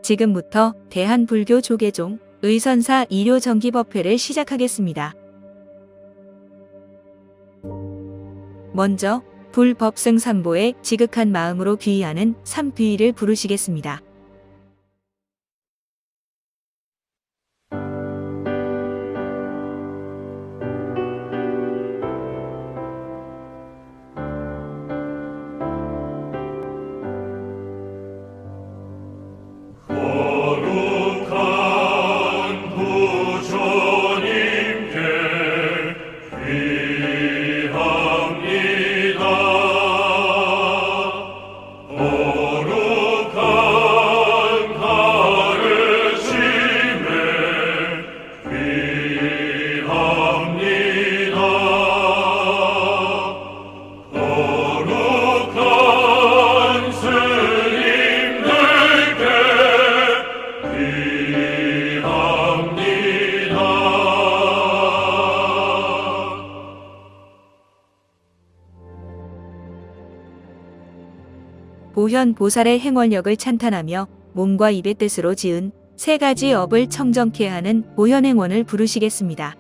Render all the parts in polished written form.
지금부터 대한불교조계종 의선사 일요정기법회를 시작하겠습니다. 먼저 불법승삼보에 지극한 마음으로 귀의하는 삼귀의를 부르시겠습니다. 보현 보살의 행원력을 찬탄하며 몸과 입의 뜻으로 지은 세 가지 업을 청정케 하는 보현행원을 부르시겠습니다.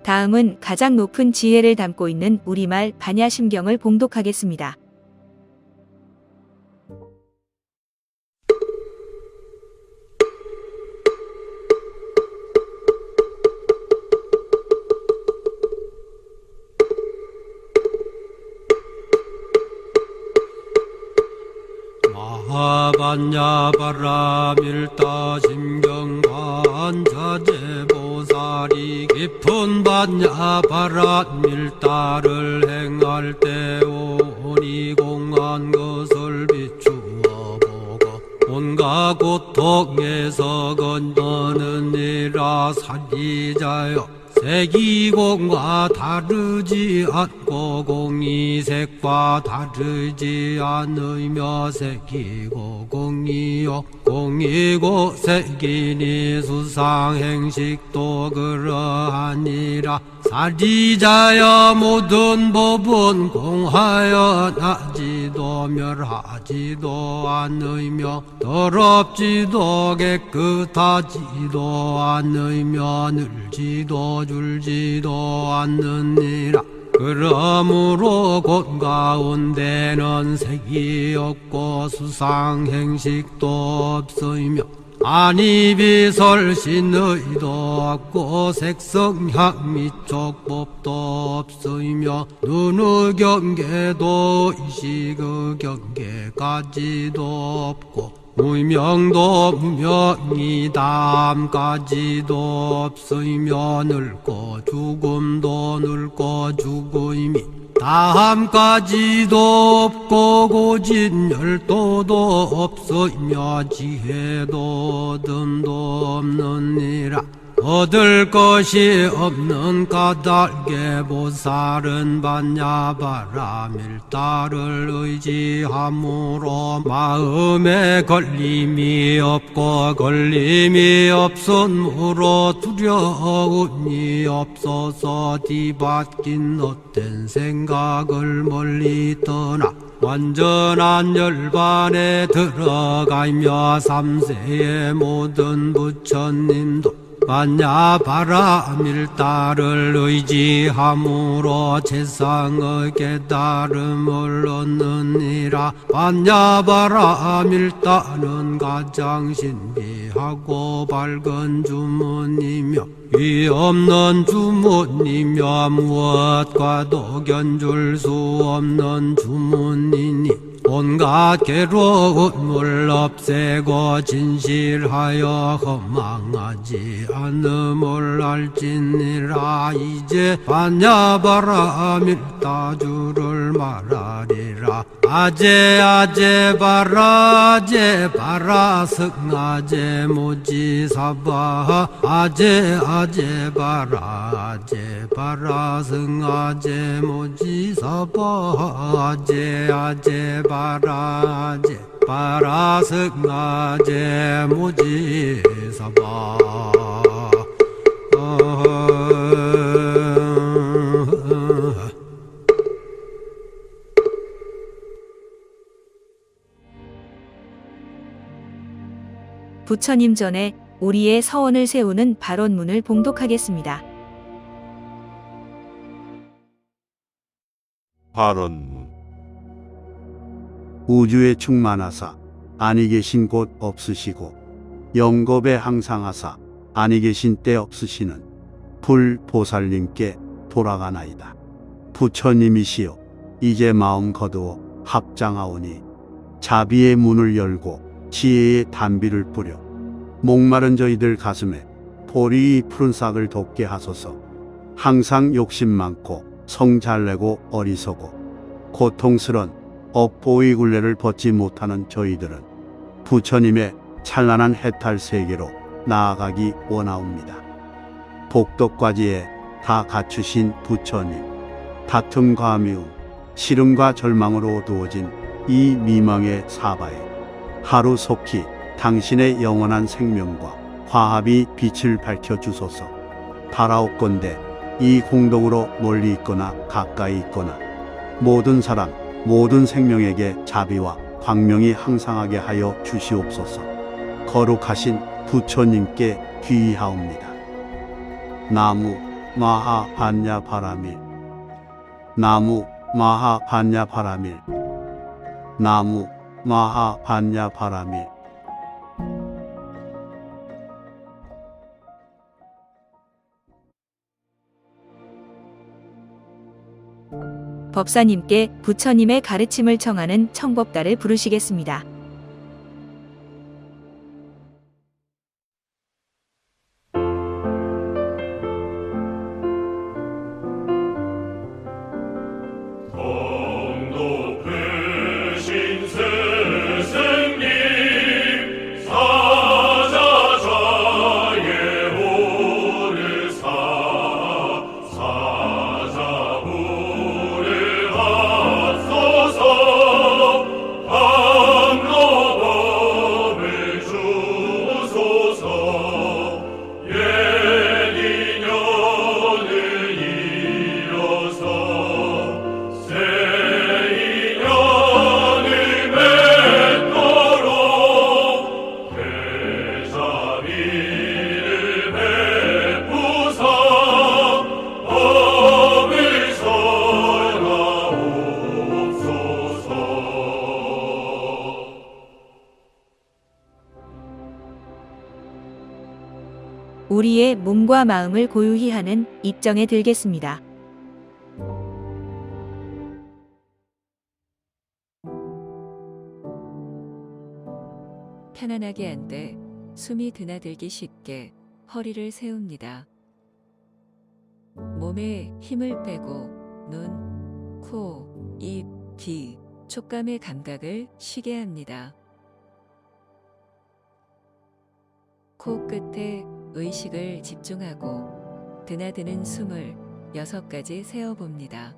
다음은 가장 높은 지혜를 담고 있는 우리말 반야심경을 봉독하겠습니다. 마하반야바라밀다심경관자재보살이 깊은 반야바라밀다를 행할 때 오니 공한 것을 비추어 보고 온갖 고통에서 건너느니라. 사리자여, 색이공과 다르지 않고 공이색과 다르지 않으며 색이고 공이요 공이고 색이니 수상행식도 그러하니라. 사리자여, 모든 법은 공하여 나지도 멸하지도 않으며 더럽지도 깨끗하지도 않으며 늘지도 줄지도 않느니라. 그러므로 곳 가운데는 색이 없고 수상행식도 없으며 안이비설신의도 없고 색성향 미촉법도 없으며 눈의 경계도 의식의 경계까지도 없고 무명도 무명이 다함까지도 없으며 늙고 죽음도 늙고 죽음이 다함까지도 없고 고진열도도 없으며 지혜도 듬도 없느니라. 얻을 것이 없는 까닭에 보살은 반야바라 밀다를 의지함으로 마음에 걸림이 없고 걸림이 없으므로 두려움이 없어서 뒤바뀐 헛된 생각을 멀리 떠나 완전한 열반에 들어가며 삼세의 모든 부처님도 반야바라밀다를 의지함으로 세상의 깨달음을 얻느니라. 반야바라밀다는 가장 신비하고 밝은 주문이며 위 없는 주문이며 무엇과도 견줄 수 없는 주문이니 온갖 괴로움을 없애고 진실하여 허망하지 않음을 알지니라. 이제 반야바라밀다주를 말하리라. 아제아제바라제바라 승아제모지사바 아제아제바라 승아제모지사바 아제아제바라제 바라승아제모지사바 부처님 전에 우리의 서원을 세우는 발언문을 봉독하겠습니다. 발언문. 우주에 충만하사 아니 계신 곳 없으시고 영겁에 항상하사 아니 계신 때 없으시는 불보살님께 돌아가나이다. 부처님이시여 이제 마음 거두어 합장하오니 자비의 문을 열고 지혜의 단비를 뿌려 목마른 저희들 가슴에 보리 푸른 싹을 돋게 하소서. 항상 욕심 많고 성 잘내고 어리석고 고통스런 업보의 굴레를 벗지 못하는 저희들은 부처님의 찬란한 해탈 세계로 나아가기 원하옵니다. 복덕과지에 다 갖추신 부처님, 다툼과 미움, 시름과 절망으로 어두워진 이 미망의 사바에 하루속히 당신의 영원한 생명과 화합이 빛을 밝혀주소서. 바라옵건대 이 공덕으로 멀리 있거나 가까이 있거나 모든 사람 모든 생명에게 자비와 광명이 항상하게 하여 주시옵소서. 거룩하신 부처님께 귀의하옵니다. 나무 마하 반야 바라밀. 나무 마하 반야 바라밀. 나무 마하 반야 바라밀. 법사님께 부처님의 가르침을 청하는 청법다를 부르시겠습니다. 우리의 몸과 마음을 고유히 하는 입정에 들겠습니다. 편안하게 앉되 숨이 드나들기 쉽게 허리를 세웁니다. 몸에 힘을 빼고 눈, 코, 입, 귀, 촉감의 감각을 쉬게 합니다. 코 끝에 의식을 집중하고 드나드는 숨을 6가지 세어봅니다.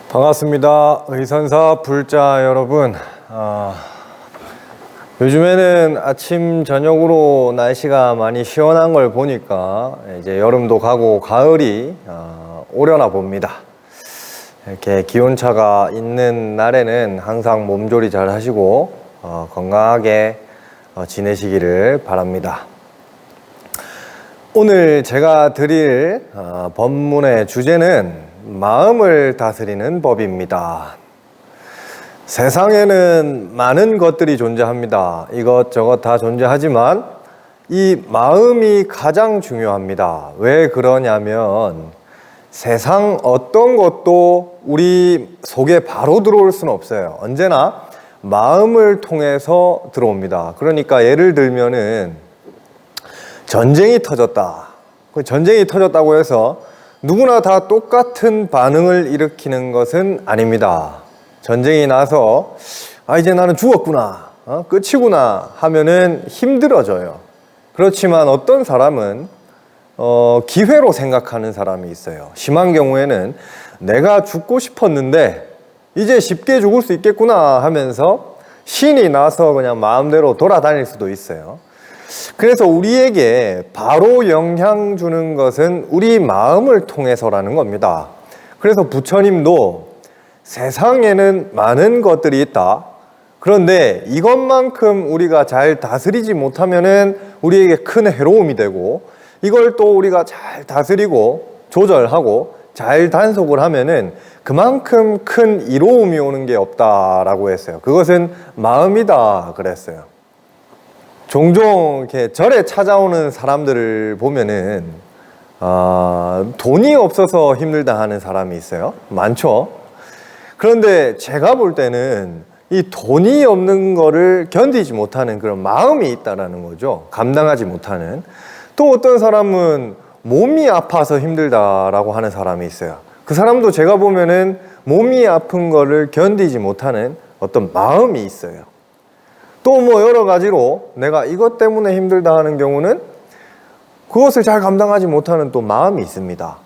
반갑습니다. 의선사 불자 여러분. 요즘에는 아침 저녁으로 날씨가 많이 시원한 걸 보니까 이제 여름도 가고 가을이 오려나 봅니다. 이렇게 기온차가 있는 날에는 항상 몸조리 잘 하시고 건강하게 지내시기를 바랍니다. 오늘 제가 드릴 법문의 주제는 마음을 다스리는 법입니다. 세상에는 많은 것들이 존재합니다. 이것저것 다 존재하지만 이 마음이 가장 중요합니다. 왜 그러냐면 세상 어떤 것도 우리 속에 바로 들어올 수는 없어요. 언제나 마음을 통해서 들어옵니다. 그러니까 예를 들면은 전쟁이 터졌다. 전쟁이 터졌다고 해서 누구나 다 똑같은 반응을 일으키는 것은 아닙니다. 전쟁이 나서 이제 나는 죽었구나, 끝이구나 하면은 힘들어져요. 그렇지만 어떤 사람은 기회로 생각하는 사람이 있어요. 심한 경우에는 내가 죽고 싶었는데 이제 쉽게 죽을 수 있겠구나 하면서 신이 나서 그냥 마음대로 돌아다닐 수도 있어요. 그래서 우리에게 바로 영향 주는 것은 우리 마음을 통해서라는 겁니다. 그래서 부처님도 세상에는 많은 것들이 있다. 그런데 이것만큼 우리가 잘 다스리지 못하면은 우리에게 큰 해로움이 되고, 이걸 또 우리가 잘 다스리고 조절하고 잘 단속을 하면은 그만큼 큰 이로움이 오는 게 없다라고 했어요. 그것은 마음이다 그랬어요. 종종 이렇게 절에 찾아오는 사람들을 보면은 돈이 없어서 힘들다 하는 사람이 있어요. 많죠. 그런데 제가 볼 때는 이 돈이 없는 거를 견디지 못하는 그런 마음이 있다라는 거죠. 감당하지 못하는. 또 어떤 사람은 몸이 아파서 힘들다라고 하는 사람이 있어요. 그 사람도 제가 보면은 몸이 아픈 거를 견디지 못하는 어떤 마음이 있어요. 또 뭐 여러 가지로 내가 이것 때문에 힘들다 하는 경우는 그것을 잘 감당하지 못하는 또 마음이 있습니다.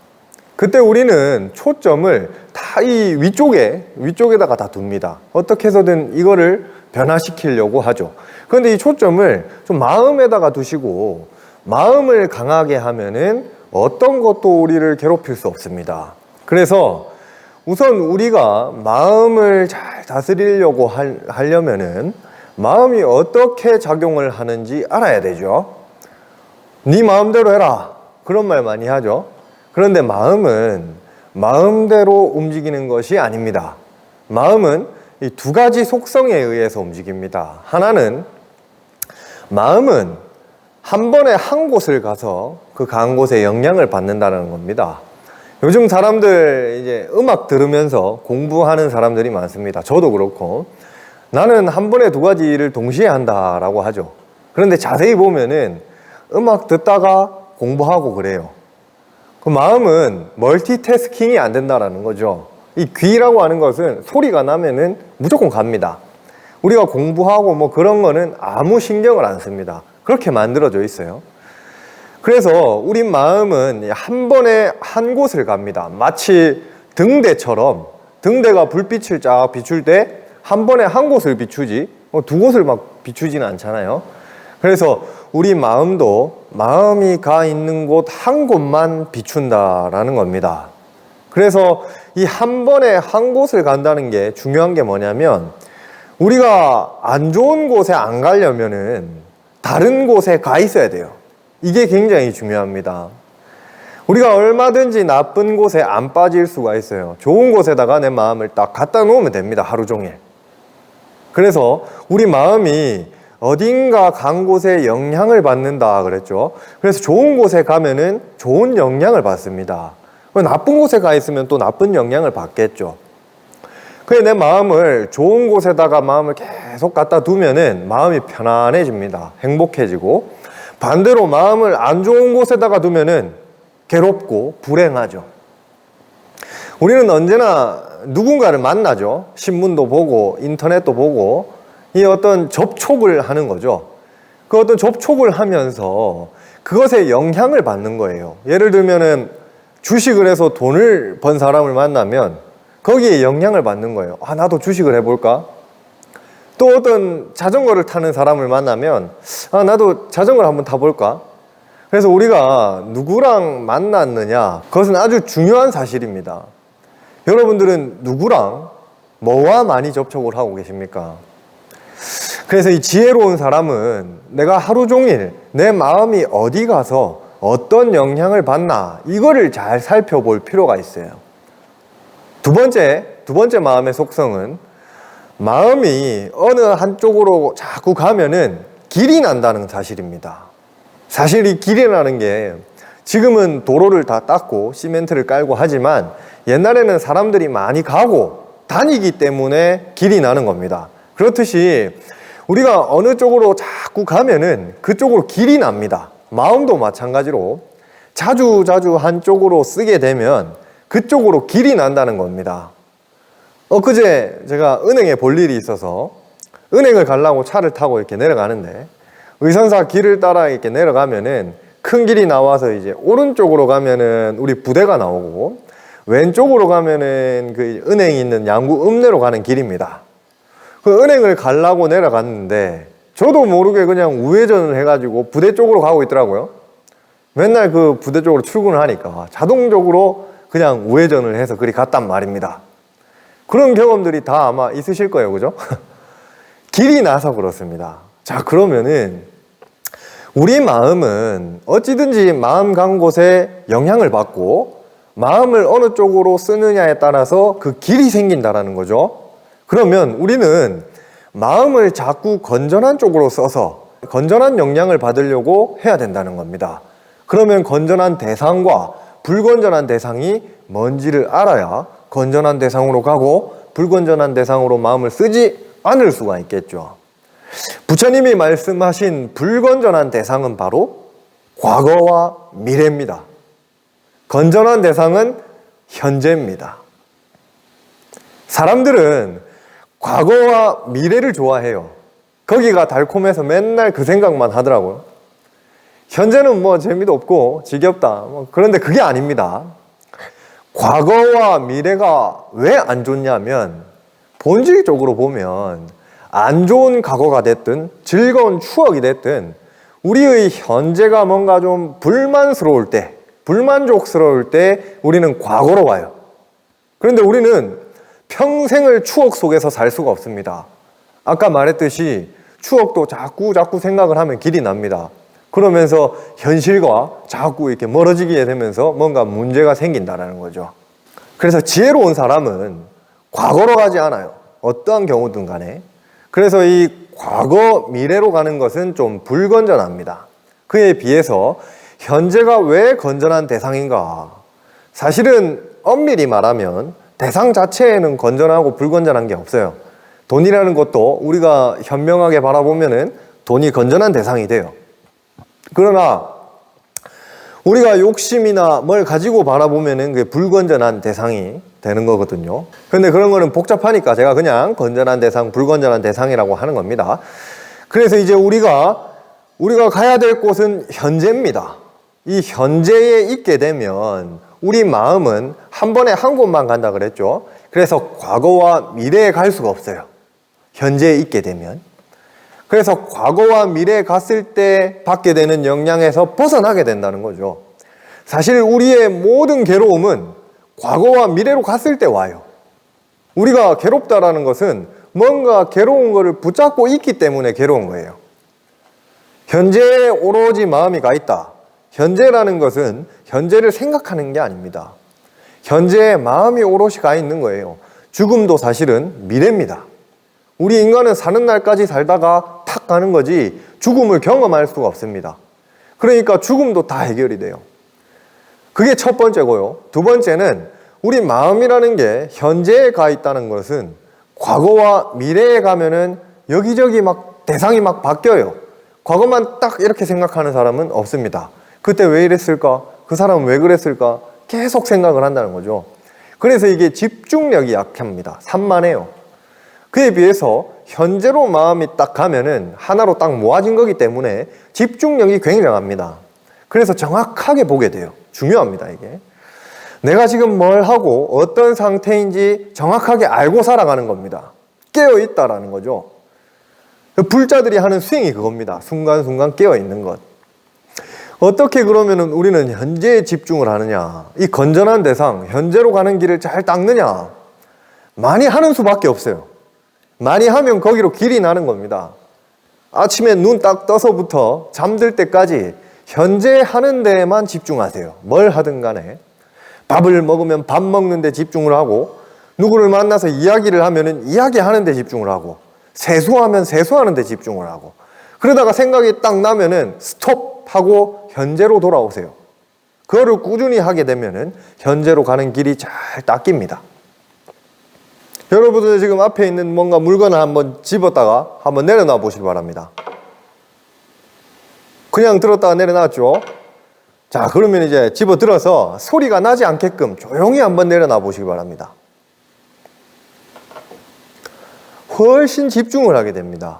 그때 우리는 초점을 다 이 위쪽에다가 다 둡니다. 어떻게 해서든 이거를 변화시키려고 하죠. 그런데 이 초점을 좀 마음에다가 두시고 마음을 강하게 하면은 어떤 것도 우리를 괴롭힐 수 없습니다. 그래서 우선 우리가 마음을 잘 다스리려고 하려면은 마음이 어떻게 작용을 하는지 알아야 되죠. 네 마음대로 해라, 그런 말 많이 하죠. 그런데 마음은 마음대로 움직이는 것이 아닙니다. 마음은 이 두 가지 속성에 의해서 움직입니다. 하나는 마음은 한 번에 한 곳을 가서 그 간 곳에 영향을 받는다는 겁니다. 요즘 사람들 이제 음악 들으면서 공부하는 사람들이 많습니다. 저도 그렇고. 나는 한 번에 두 가지를 동시에 한다라고 하죠. 그런데 자세히 보면은 음악 듣다가 공부하고 그래요. 그 마음은 멀티태스킹이 안 된다라는 거죠. 이 귀라고 하는 것은 소리가 나면은 무조건 갑니다. 우리가 공부하고 뭐 그런 거는 아무 신경을 안 씁니다. 그렇게 만들어져 있어요. 그래서 우리 마음은 한 번에 한 곳을 갑니다. 마치 등대처럼, 등대가 불빛을 쫙 비출 때 한 번에 한 곳을 비추지 두 곳을 막 비추지는 않잖아요. 그래서 우리 마음도 마음이 가 있는 곳 한 곳만 비춘다라는 겁니다. 그래서 이 한 번에 한 곳을 간다는 게 중요한 게 뭐냐면, 우리가 안 좋은 곳에 안 가려면은 다른 곳에 가 있어야 돼요. 이게 굉장히 중요합니다. 우리가 얼마든지 나쁜 곳에 안 빠질 수가 있어요. 좋은 곳에다가 내 마음을 딱 갖다 놓으면 됩니다. 하루 종일. 그래서 우리 마음이 어딘가 간 곳에 영향을 받는다 그랬죠. 그래서 좋은 곳에 가면은 좋은 영향을 받습니다. 나쁜 곳에 가 있으면 또 나쁜 영향을 받겠죠. 그래서 내 마음을 좋은 곳에다가 마음을 계속 갖다 두면은 마음이 편안해집니다. 행복해지고, 반대로 마음을 안 좋은 곳에다가 두면은 괴롭고 불행하죠. 우리는 언제나 누군가를 만나죠. 신문도 보고 인터넷도 보고 이 어떤 접촉을 하는 거죠. 그 어떤 접촉을 하면서 그것에 영향을 받는 거예요. 예를 들면은 주식을 해서 돈을 번 사람을 만나면 거기에 영향을 받는 거예요. 아, 나도 주식을 해볼까? 또 어떤 자전거를 타는 사람을 만나면 아, 나도 자전거를 한번 타볼까? 그래서 우리가 누구랑 만났느냐, 그것은 아주 중요한 사실입니다. 여러분들은 누구랑 뭐와 많이 접촉을 하고 계십니까? 그래서 이 지혜로운 사람은 내가 하루 종일 내 마음이 어디 가서 어떤 영향을 받나 이거를 잘 살펴볼 필요가 있어요. 두 번째 마음의 속성은, 마음이 어느 한쪽으로 자꾸 가면은 길이 난다는 사실입니다. 사실 이 길이라는 게 지금은 도로를 다 닦고 시멘트를 깔고 하지만 옛날에는 사람들이 많이 가고 다니기 때문에 길이 나는 겁니다. 그렇듯이 우리가 어느 쪽으로 자꾸 가면은 그쪽으로 길이 납니다. 마음도 마찬가지로 자주 한쪽으로 쓰게 되면 그쪽으로 길이 난다는 겁니다. 엊그제 제가 은행에 볼 일이 있어서 은행을 가려고 차를 타고 이렇게 내려가는데, 의선사 길을 따라 이렇게 내려가면은 큰 길이 나와서 이제 오른쪽으로 가면은 우리 부대가 나오고, 왼쪽으로 가면은 그 은행이 있는 양구 읍내로 가는 길입니다. 그 은행을 가려고 내려갔는데 저도 모르게 그냥 우회전을 해가지고 부대 쪽으로 가고 있더라고요. 맨날 그 부대 쪽으로 출근을 하니까 자동적으로 그냥 우회전을 해서 그리 갔단 말입니다. 그런 경험들이 다 아마 있으실 거예요, 그죠? 길이 나서 그렇습니다. 자, 그러면은 우리 마음은 어찌든지 마음 간 곳에 영향을 받고 마음을 어느 쪽으로 쓰느냐에 따라서 그 길이 생긴다라는 거죠. 그러면 우리는 마음을 자꾸 건전한 쪽으로 써서 건전한 영향을 받으려고 해야 된다는 겁니다. 그러면 건전한 대상과 불건전한 대상이 뭔지를 알아야 건전한 대상으로 가고 불건전한 대상으로 마음을 쓰지 않을 수가 있겠죠. 부처님이 말씀하신 불건전한 대상은 바로 과거와 미래입니다. 건전한 대상은 현재입니다. 사람들은 과거와 미래를 좋아해요. 거기가 달콤해서 맨날 그 생각만 하더라고요. 현재는 뭐 재미도 없고 지겹다. 그런데 그게 아닙니다. 과거와 미래가 왜 안 좋냐면, 본질적으로 보면 안 좋은 과거가 됐든 즐거운 추억이 됐든 우리의 현재가 뭔가 좀 불만스러울 때, 불만족스러울 때 우리는 과거로 와요. 그런데 우리는 평생을 추억 속에서 살 수가 없습니다. 아까 말했듯이 추억도 자꾸 생각을 하면 길이 납니다. 그러면서 현실과 자꾸 이렇게 멀어지게 되면서 뭔가 문제가 생긴다는 거죠. 그래서 지혜로운 사람은 과거로 가지 않아요. 어떠한 경우든 간에. 그래서 이 과거, 미래로 가는 것은 좀 불건전합니다. 그에 비해서 현재가 왜 건전한 대상인가? 사실은 엄밀히 말하면 대상 자체에는 건전하고 불건전한 게 없어요. 돈이라는 것도 우리가 현명하게 바라보면은 돈이 건전한 대상이 돼요. 그러나 우리가 욕심이나 뭘 가지고 바라보면은 그게 불건전한 대상이 되는 거거든요. 근데 그런 거는 복잡하니까 제가 그냥 건전한 대상, 불건전한 대상이라고 하는 겁니다. 그래서 이제 우리가 가야 될 곳은 현재입니다. 이 현재에 있게 되면 우리 마음은 한 번에 한 곳만 간다 그랬죠. 그래서 과거와 미래에 갈 수가 없어요. 현재에 있게 되면. 그래서 과거와 미래에 갔을 때 받게 되는 영향에서 벗어나게 된다는 거죠. 사실 우리의 모든 괴로움은 과거와 미래로 갔을 때 와요. 우리가 괴롭다라는 것은 뭔가 괴로운 것을 붙잡고 있기 때문에 괴로운 거예요. 현재에 오로지 마음이 가 있다. 현재라는 것은 현재를 생각하는 게 아닙니다. 현재에 마음이 오롯이 가 있는 거예요. 죽음도 사실은 미래입니다. 우리 인간은 사는 날까지 살다가 탁 가는 거지 죽음을 경험할 수가 없습니다. 그러니까 죽음도 다 해결이 돼요. 그게 첫 번째고요. 두 번째는 우리 마음이라는 게 현재에 가 있다는 것은 과거와 미래에 가면은 여기저기 막 대상이 막 바뀌어요. 과거만 딱 이렇게 생각하는 사람은 없습니다. 그때 왜 이랬을까? 그 사람은 왜 그랬을까? 계속 생각을 한다는 거죠. 그래서 이게 집중력이 약합니다. 산만해요. 그에 비해서 현재로 마음이 딱 가면은 하나로 딱 모아진 거기 때문에 집중력이 굉장합니다. 그래서 정확하게 보게 돼요. 중요합니다, 이게. 내가 지금 뭘 하고 어떤 상태인지 정확하게 알고 살아가는 겁니다. 깨어있다라는 거죠. 불자들이 하는 수행이 그겁니다. 순간순간 깨어있는 것. 어떻게 그러면 우리는 현재에 집중을 하느냐? 이 건전한 대상, 현재로 가는 길을 잘 닦느냐? 많이 하는 수밖에 없어요. 많이 하면 거기로 길이 나는 겁니다. 아침에 눈 딱 떠서부터 잠들 때까지 현재 하는 데에만 집중하세요. 뭘 하든 간에. 밥을 먹으면 밥 먹는 데 집중을 하고, 누구를 만나서 이야기를 하면은 이야기하는 데 집중을 하고, 세수하면 세수하는 데 집중을 하고, 그러다가 생각이 딱 나면은 스톱하고 현재로 돌아오세요. 그거를 꾸준히 하게 되면은 현재로 가는 길이 잘 닦입니다. 여러분들 지금 앞에 있는 뭔가 물건을 한번 집었다가 한번 내려놔 보시기 바랍니다. 그냥 들었다가 내려놨죠. 자, 그러면 이제 집어들어서 소리가 나지 않게끔 조용히 한번 내려놔 보시기 바랍니다. 훨씬 집중을 하게 됩니다.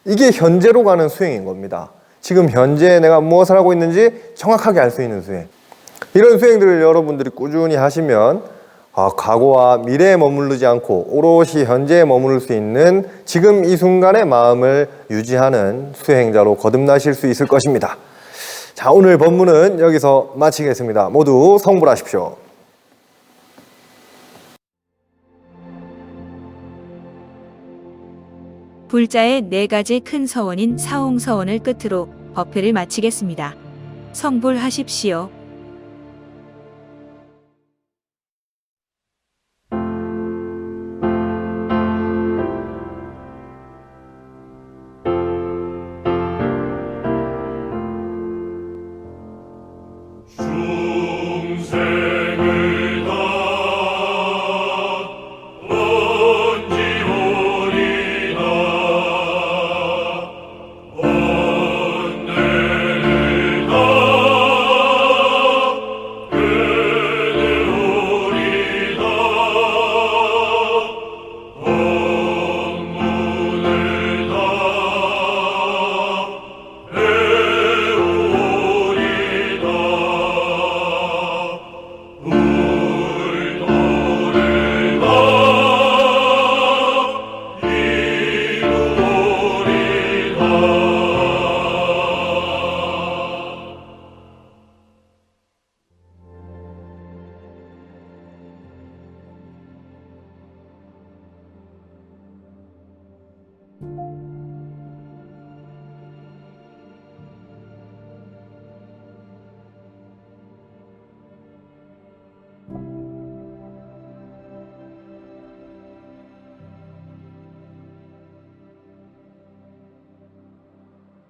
이게 현재로 가는 수행인 겁니다. 지금 현재 내가 무엇을 하고 있는지 정확하게 알 수 있는 수행. 이런 수행들을 여러분들이 꾸준히 하시면 과거와 미래에 머무르지 않고 오롯이 현재에 머무를 수 있는 지금 이 순간의 마음을 유지하는 수행자로 거듭나실 수 있을 것입니다. 자, 오늘 법문은 여기서 마치겠습니다. 모두 성불하십시오. 불자의 4가지 큰 서원인 사홍서원을 끝으로 법회를 마치겠습니다. 성불하십시오.